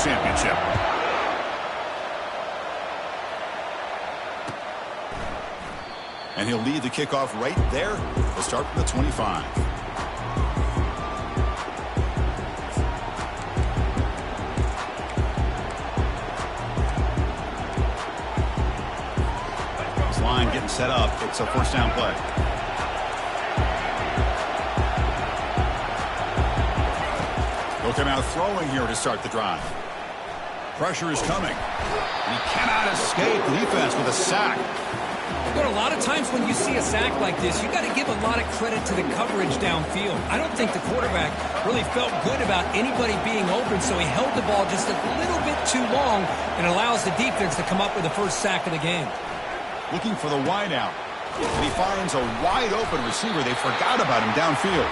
championship. And he'll lead the kickoff right there. We'll start from the 25. This line getting set up. It's a first down play. They'll come out throwing here to start the drive. Pressure is coming. And he cannot escape the defense with a sack. But a lot of times when you see a sack like this, you got to give a lot of credit to the coverage downfield. I don't think the quarterback really felt good about anybody being open, so he held the ball just a little bit too long and allows the defense to come up with the first sack of the game. Looking for the wide out. And he finds a wide open receiver. They forgot about him downfield.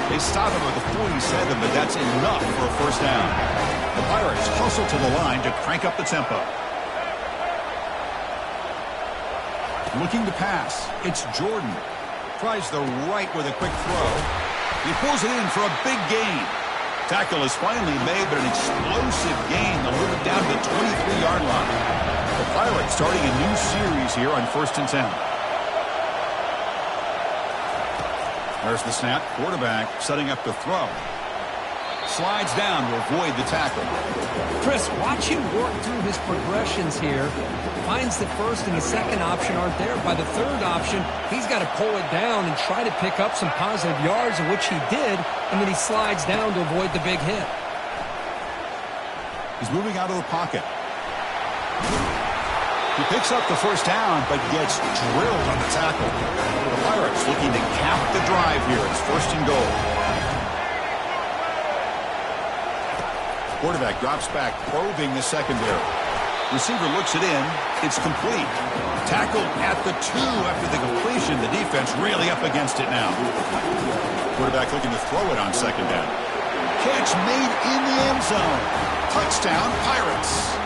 They stop him at the 47, but that's enough for a first down. The Pirates hustle to the line to crank up the tempo. Looking to pass. It's Jordan. Tries the right with a quick throw. He pulls it in for a big gain. Tackle is finally made, but an explosive gain. They'll move it down to the 23-yard line. The Pirates starting a new series here on 1st and 10. There's the snap. Quarterback setting up to throw. Slides down to avoid the tackle. Chris, watch him work through his progressions here. Finds the first and the second option aren't there. By the third option, he's got to pull it down and try to pick up some positive yards, of which he did, and then he slides down to avoid the big hit. He's moving out of the pocket. He picks up the first down, but gets drilled on the tackle. The Pirates looking to cap the drive here. It's 1st and goal. Quarterback drops back, probing the secondary. Receiver looks it in. It's complete. Tackled at the 2 after the completion. The defense really up against it now. Quarterback looking to throw it on 2nd down. Catch made in the end zone. Touchdown, Pirates.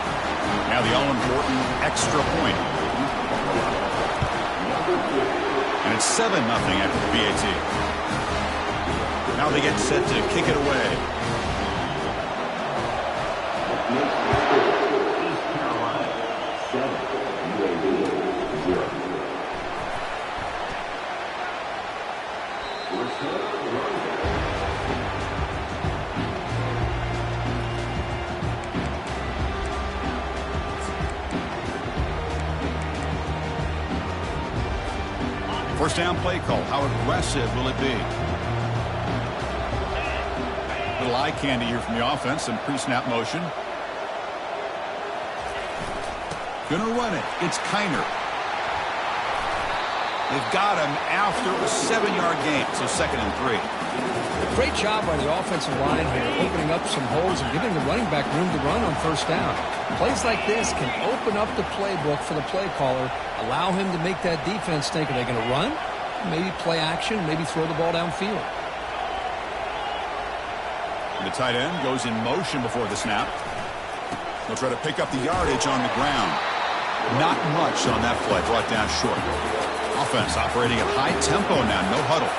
Now the all-important extra point. And it's 7-0 after the PAT. Now they get set to kick it away. Carolina 7, UAB 0. First down play call. How aggressive will it be? Little eye candy here from the offense. Some pre-snap motion. Gonna run it. It's Kiner. They've got him after a 7-yard gain, so 2nd and 3. Great job by the offensive line here, opening up some holes and giving the running back room to run on 1st down. Plays like this can open up the playbook for the play caller, allow him to make that defense think, are they going to run? Maybe play action, maybe throw the ball downfield. The tight end goes in motion before the snap. They'll try to pick up the yardage on the ground. Not much on that play, brought down short. Offense operating at high tempo now, no huddle.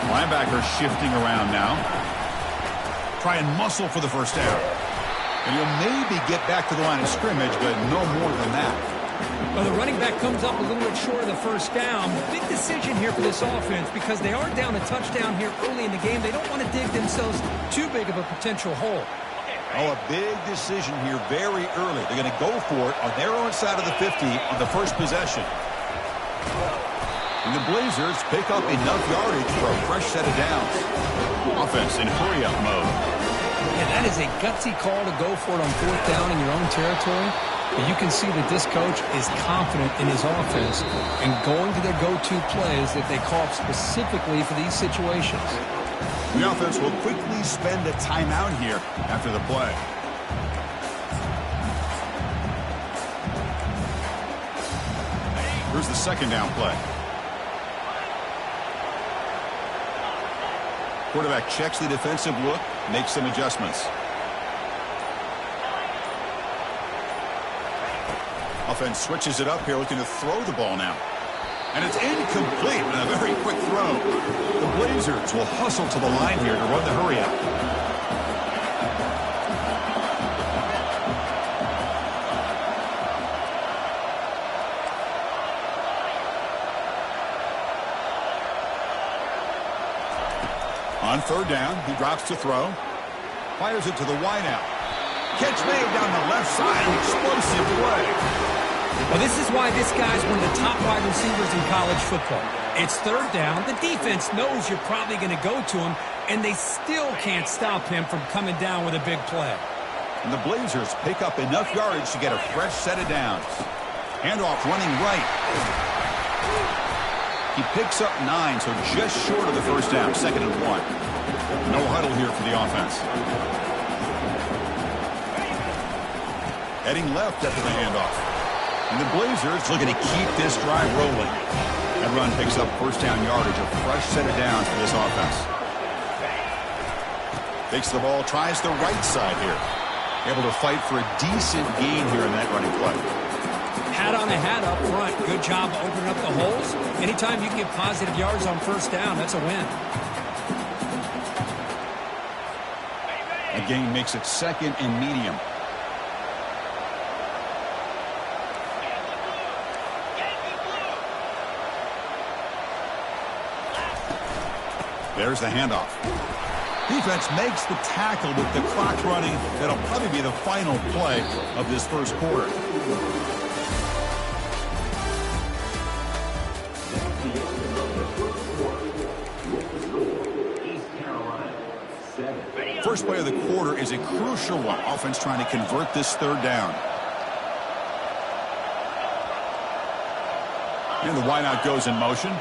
Linebacker shifting around now. Try and muscle for the first down. And he'll maybe get back to the line of scrimmage, but no more than that. Well, the running back comes up a little bit short of the first down. Big decision here for this offense because they are down a touchdown here early in the game. They don't want to dig themselves too big of a potential hole. Oh, a big decision here very early. They're going to go for it on their own side of the 50 on the first possession. And the Blazers pick up enough yardage for a fresh set of downs. Offense in hurry-up mode. Yeah, that is a gutsy call to go for it on 4th down in your own territory. But you can see that this coach is confident in his offense and going to their go-to plays that they call specifically for these situations. The offense will quickly spend a timeout here after the play. Here's the 2nd down play. Quarterback checks the defensive look, makes some adjustments. Offense switches it up here, looking to throw the ball now. And it's incomplete with a very quick throw. The Blazers will hustle to the line here to run the hurry up. On third down, he drops to throw. Fires it to the wideout. Catch made down the left side. Explosive play. Well, this is why this guy's one of the top wide receivers in college football. It's third down. The defense knows you're probably going to go to him, and they still can't stop him from coming down with a big play. And the Blazers pick up enough yardage to get a fresh set of downs. Handoff running right. He picks up 9, so just short of the first down, 2nd and 1. No huddle here for the offense. Heading left after the handoff. And the Blazers looking to keep this drive rolling. That run picks up first down yardage, a fresh set of downs for this offense. Takes the ball, tries the right side here. Able to fight for a decent gain here in that running play. Hat on a hat up front. Good job opening up the holes. Anytime you can get positive yards on first down, that's a win. A gain makes it 2nd and medium. There's the handoff. Defense makes the tackle with the clock running. That'll probably be the final play of this first quarter. East Carolina, 7. First play of the quarter is a crucial one. Offense trying to convert this third down. And the wideout goes in motion.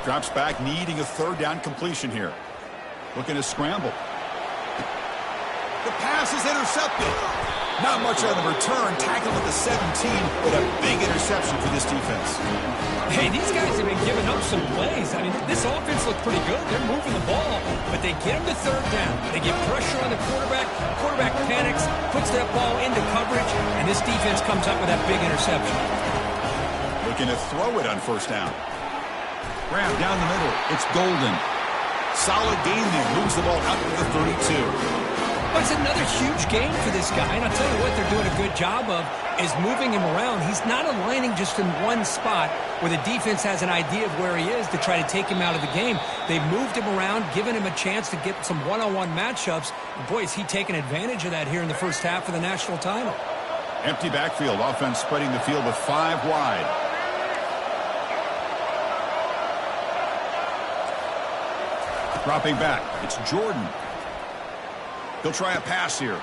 Drops back, needing a third down completion here. Looking to scramble. The pass is intercepted. Not much on the return. Tackled at the 17, but a big interception for this defense. Hey, these guys have been giving up some plays. I mean, this offense looked pretty good. They're moving the ball, but they get him to third down. They get pressure on the quarterback. Quarterback panics, puts that ball into coverage, and this defense comes up with that big interception. Looking to throw it on first down. Grab down the middle. It's Golden. Solid game there. Moves the ball out to the 32. But it's another huge game for this guy, and I'll tell you what they're doing a good job of is moving him around. He's not aligning just in one spot where the defense has an idea of where he is to try to take him out of the game. They've moved him around, given him a chance to get some one-on-one matchups. And boy, is he taking advantage of that here in the first half of the national title. Empty backfield. Offense spreading the field with 5 wide. Dropping back. It's Jordan. He'll try a pass here.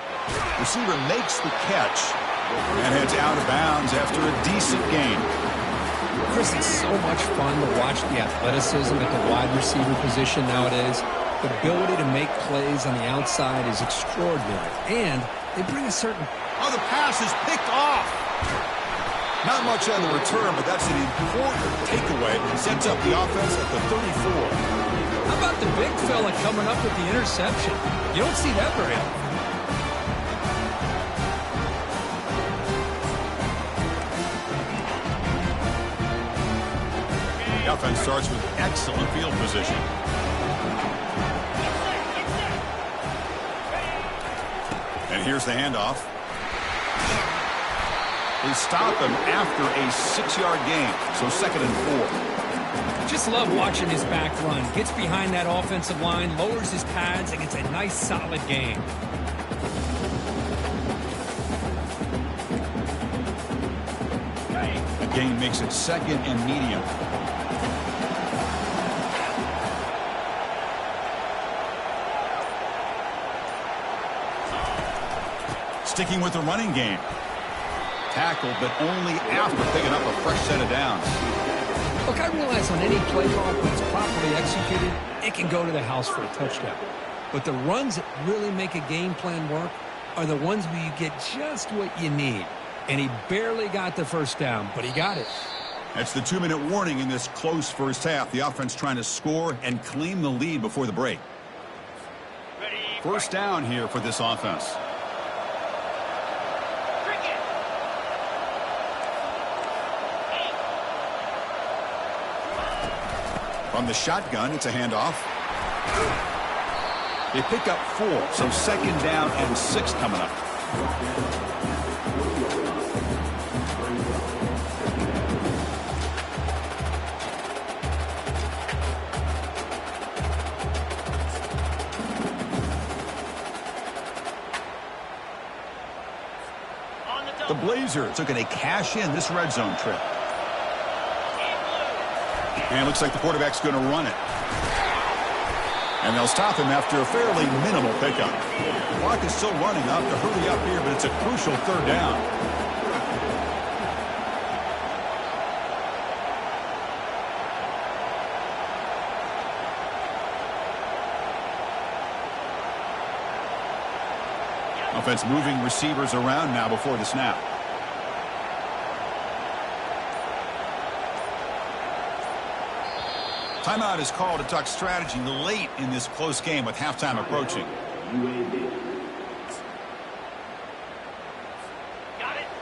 Receiver makes the catch and heads out of bounds after a decent gain. Chris, it's so much fun to watch the athleticism at the wide receiver position nowadays. The ability to make plays on the outside is extraordinary. And they bring a certain... Oh, the pass is picked off. Not much on the return, but that's an important takeaway. Sets up the offense at the 34. How about the big fella coming up with the interception? You don't see that very often. The offense starts with excellent field position. And here's the handoff. They stop him after a 6-yard gain, so 2nd and 4. Just love watching his back run. Gets behind that offensive line, lowers his pads, and gets a nice, solid gain. The gain makes it 2nd and medium. Sticking with the running game. Tackled, but only after picking up a fresh set of downs. Look, I realize on any play call, when it's properly executed, it can go to the house for a touchdown. But the runs that really make a game plan work are the ones where you get just what you need. And he barely got the first down, but he got it. That's the 2-minute warning in this close first half. The offense trying to score and claim the lead before the break. First down here for this offense. From the shotgun, it's a handoff. They pick up 4, so 2nd down and 6 coming up. Blazers looking to cash in this red zone trip. And it looks like the quarterback's going to run it. And they'll stop him after a fairly minimal pickup. The clock is still running. Up to hurry up here, but it's a crucial third down. Offense moving receivers around now before the snap. Timeout is called to talk strategy late in this close game with halftime approaching.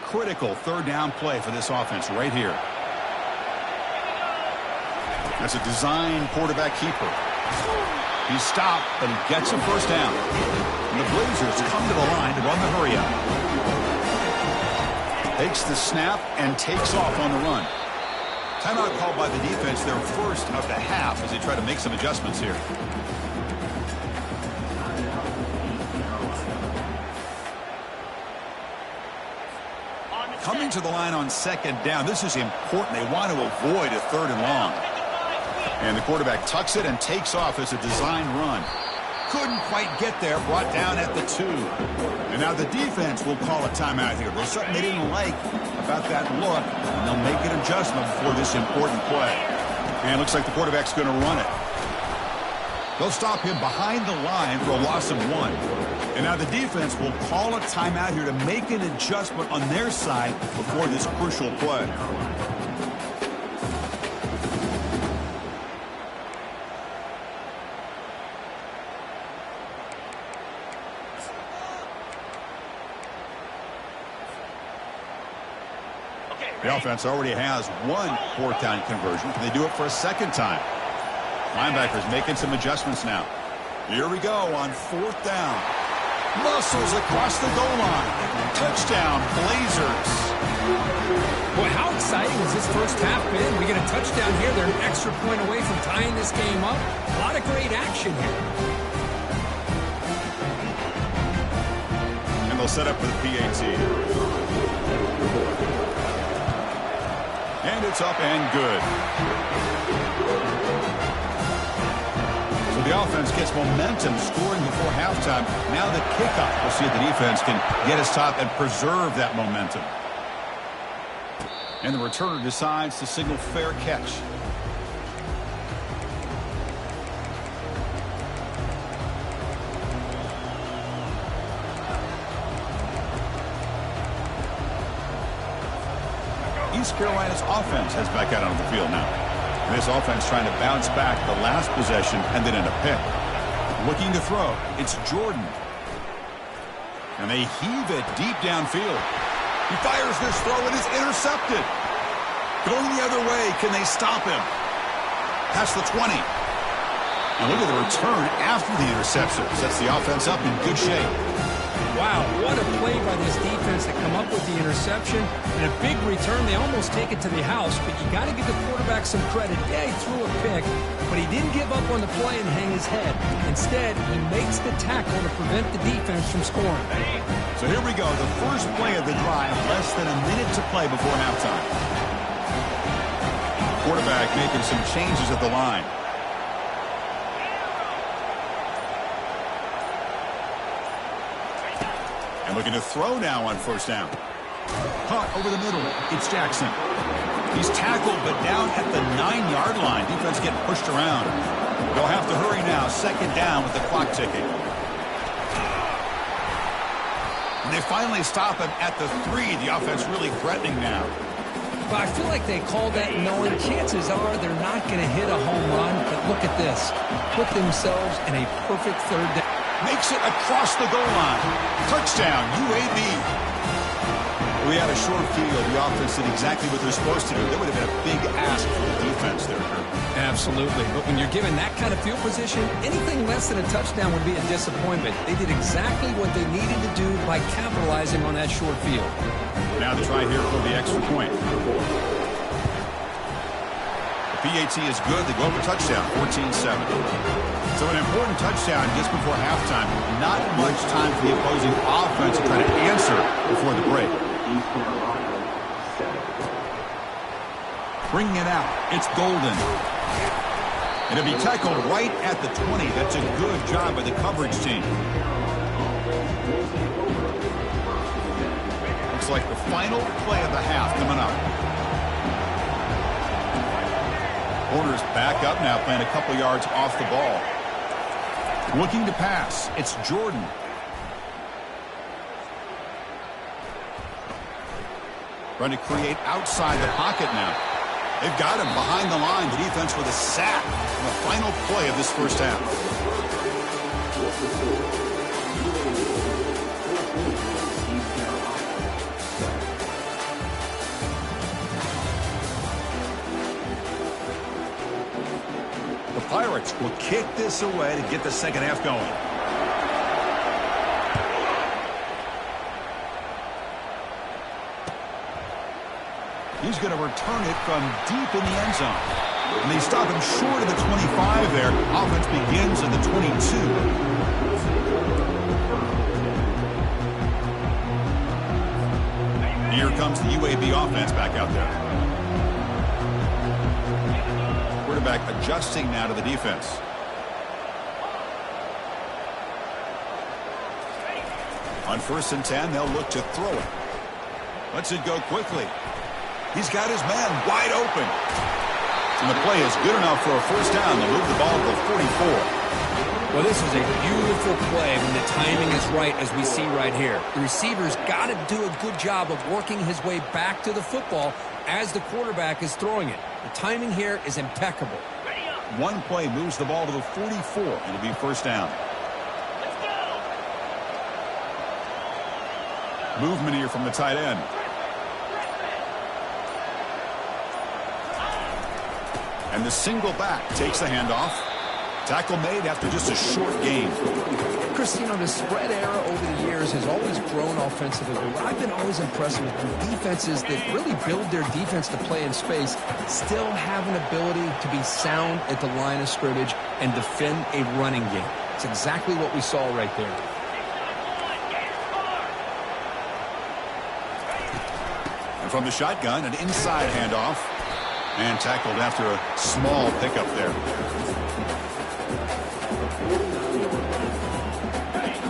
Critical third down play for this offense right here. That's a design quarterback keeper. He's stopped, but he gets a first down. And the Blazers come to the line to run the hurry up. Takes the snap and takes off on the run. Timeout called by the defense, their first of the half, as they try to make some adjustments here. Coming to the line on second down. This is important. They want to avoid a third and long. And the quarterback tucks it and takes off as a design run. Couldn't quite get there, brought down at the 2. And now the defense will call a timeout here. There's something they didn't like about that look, and they'll make an adjustment before this important play. And it looks like the quarterback's going to run it. They'll stop him behind the line for a loss of 1. And now the defense will call a timeout here to make an adjustment on their side before this crucial play. The offense already has one fourth down conversion. Can they do it for a second time? Linebackers making some adjustments now. Here we go on fourth down. Muscles across the goal line. Touchdown, Blazers. Boy, how exciting has this first half been? We get a touchdown here. They're an extra point away from tying this game up. A lot of great action here. And they'll set up for the PAT. And it's up and good. So the offense gets momentum scoring before halftime. Now the kickoff. We'll see if the defense can get his top and preserve that momentum. And the returner decides to signal fair catch. East Carolina's offense heads back out onto the field now. And this offense trying to bounce back the last possession and then in a pick. Looking to throw. It's Jordan. And they heave it deep downfield. He fires this throw and is intercepted. Going the other way. Can they stop him? Past the 20. And look at the return after the interception. Sets the offense up in good shape. Wow, what a play by this defense to come up with the interception. And a big return. They almost take it to the house, but you got to give the quarterback some credit. Yeah, he threw a pick, but he didn't give up on the play and hang his head. Instead, he makes the tackle to prevent the defense from scoring. So here we go, the first play of the drive, less than a minute to play before halftime. Quarterback making some changes at the line. And looking to throw now on first down. Caught over the middle. It's Jackson. He's tackled, but down at the 9-yard line. Defense getting pushed around. They'll have to hurry now. Second down with the clock ticking. And they finally stop him at the 3. The offense really threatening now. But I feel like they called that knowing chances are they're not going to hit a home run. But look at this. Put themselves in a perfect third down. Makes it across the goal line. Touchdown, UAB. We had a short field. The offense did exactly what they're supposed to do. That would have been a big ask for the defense there, Kurt. Absolutely. But when you're given that kind of field position, anything less than a touchdown would be a disappointment. They did exactly what they needed to do by capitalizing on that short field. Now to try here for the extra point. PAT is good. They go up a touchdown, 14-7. So an important touchdown just before halftime. Not much time for the opposing offense to try to answer before the break. East Carolina, 7. Bringing it out. It's Golden. And it'll be tackled right at the 20. That's a good job by the coverage team. Looks like the final play of the half coming up. Corners back up now, playing a couple yards off the ball. Looking to pass. It's Jordan. Trying to create outside the pocket now. They've got him behind the line. The defense with a sack on the final play of this first half. The Pirates will kick this away to get the second half going. He's going to return it from deep in the end zone. And they stop him short of the 25 there. Offense begins at the 22. Here comes the UAB offense back out there. Quarterback adjusting now to the defense. On 1st and 10, they'll look to throw it. Lets it go quickly. He's got his man wide open. And the play is good enough for a first down. They'll move the ball to the 44. Well, this is a beautiful play when the timing is right, as we see right here. The receiver's got to do a good job of working his way back to the football as the quarterback is throwing it. The timing here is impeccable. One play moves the ball to the 44. It'll be first down. Movement here from the tight end. And the single back takes the handoff. Tackle made after just a short gain. Chris, you know, the spread era over the years has always grown offensively. But I've been always impressed with defenses that really build their defense to play in space, still have an ability to be sound at the line of scrimmage and defend a running game. It's exactly what we saw right there. And from the shotgun, an inside handoff. And tackled after a small pickup there.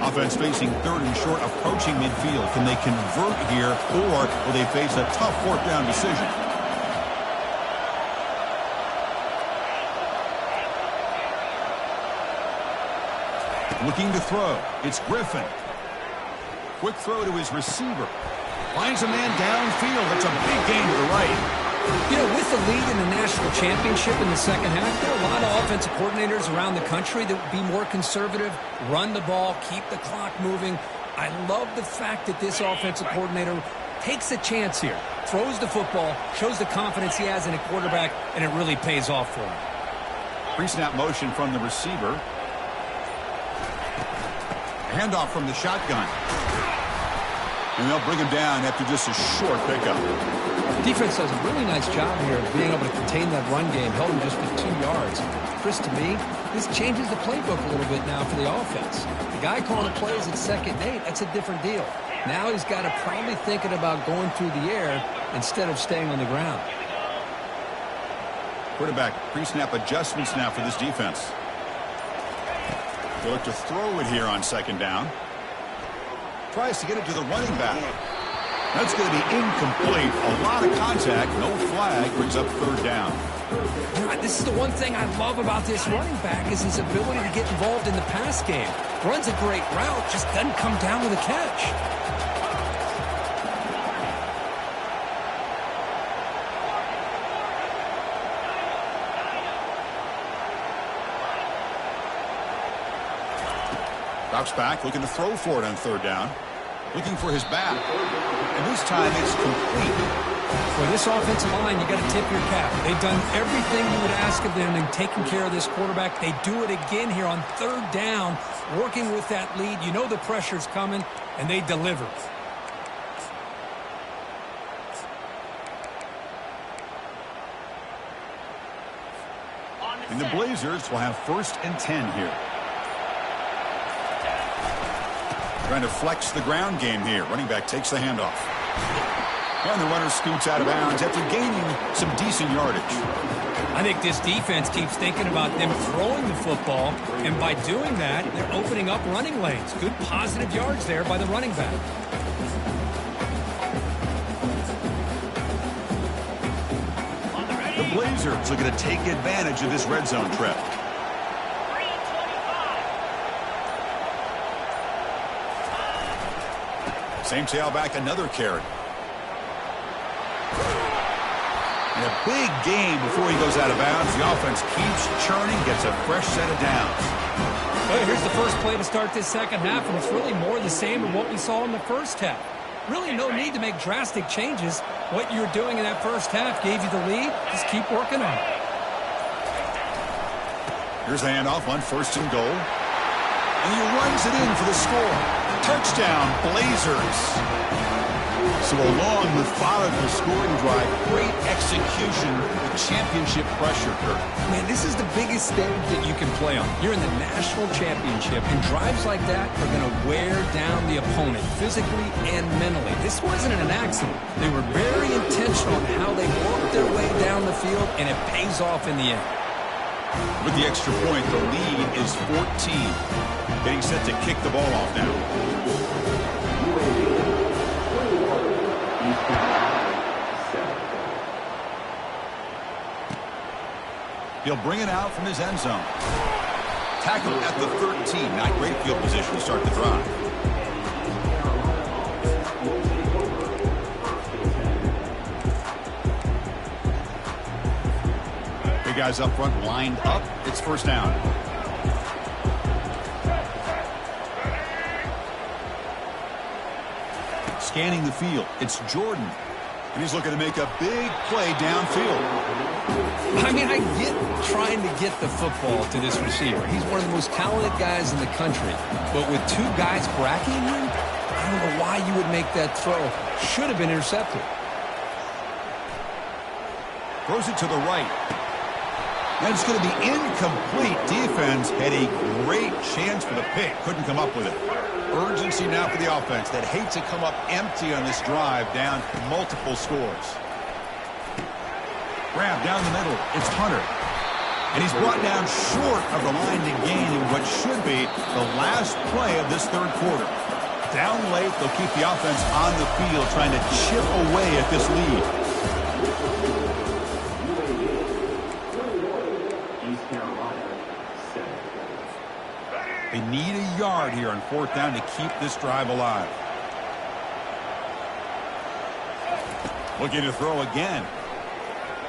Offense facing 3rd and short, approaching midfield. Can they convert here, or will they face a tough 4th down decision? Looking to throw. It's Griffin. Quick throw to his receiver. Finds a man downfield. It's a big gain to the right. You know, with the lead in the national championship in the second half, there are a lot of offensive coordinators around the country that would be more conservative, run the ball, keep the clock moving. I love the fact that this offensive coordinator takes a chance here, throws the football, shows the confidence he has in a quarterback, and it really pays off for him. Pre-snap motion from the receiver. Handoff from the shotgun. And they'll bring him down after just a short pickup. Defense does a really nice job here of being able to contain that run game, held him just for 2 yards. Chris, to me, this changes the playbook a little bit now for the offense. The guy calling the plays at 2nd and 8, that's a different deal. Now he's got to probably thinking about going through the air instead of staying on the ground. Quarterback pre-snap adjustments now for this defense. They look to throw it here on 2nd down. Tries to get it to the running back. That's going to be incomplete. A lot of contact. No flag. Brings up 3rd down. You know, this is the one thing I love about this running back is his ability to get involved in the pass game. Runs a great route, just doesn't come down with a catch. Drops back, looking to throw for it on 3rd down. Looking for his back. And this time it's complete. For this offensive line, you got to tip your cap. They've done everything you would ask of them in taking care of this quarterback. They do it again here on 3rd down, working with that lead. You know the pressure's coming, and they deliver. And the Blazers will have 1st and 10 here. Trying to flex the ground game here. Running back takes the handoff. And the runner scoots out of bounds after gaining some decent yardage. I think this defense keeps thinking about them throwing the football, and by doing that, they're opening up running lanes. Good positive yards there by the running back. The Blazers looking to take advantage of this red zone trip. Same tailback, another carry. And a big game before he goes out of bounds. The offense keeps churning, gets a fresh set of downs. Well, here's the first play to start this second half, and it's really more the same of what we saw in the first half. Really no need to make drastic changes. What you were doing in that first half gave you the lead. Just keep working on it. Here's the handoff on 1st and goal. And he runs it in for the score. Touchdown, Blazers. So a long, methodical scoring drive. Great execution with championship pressure, Kurt. Man, this is the biggest stage that you can play on. You're in the national championship, and drives like that are going to wear down the opponent physically and mentally. This wasn't an accident. They were very intentional in how they worked their way down the field, and it pays off in the end. With the extra point, the lead is 14. Getting set to kick the ball off now. He'll bring it out from his end zone. Tackle at the 13. Not great field position to start the drive. Big guys up front lined up. It's 1st down. Scanning the field. It's Jordan. And he's looking to make a big play downfield. I mean, I get trying to get the football to this receiver. He's one of the most talented guys in the country. But with 2 guys bracketing him, I don't know why you would make that throw. Should have been intercepted. Throws it to the right. And it's going to be incomplete. Defense had a great chance for the pick. Couldn't come up with it. Urgency now for the offense that hate to come up empty on this drive, down multiple scores. Grab down the middle. It's Hunter. And he's brought down short of the line to gain in what should be the last play of this 3rd quarter. Down late, they'll keep the offense on the field trying to chip away at this lead. They need a yard here on 4th down to keep this drive alive. Looking to throw again.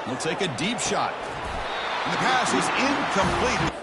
He'll take a deep shot. And the pass is incomplete.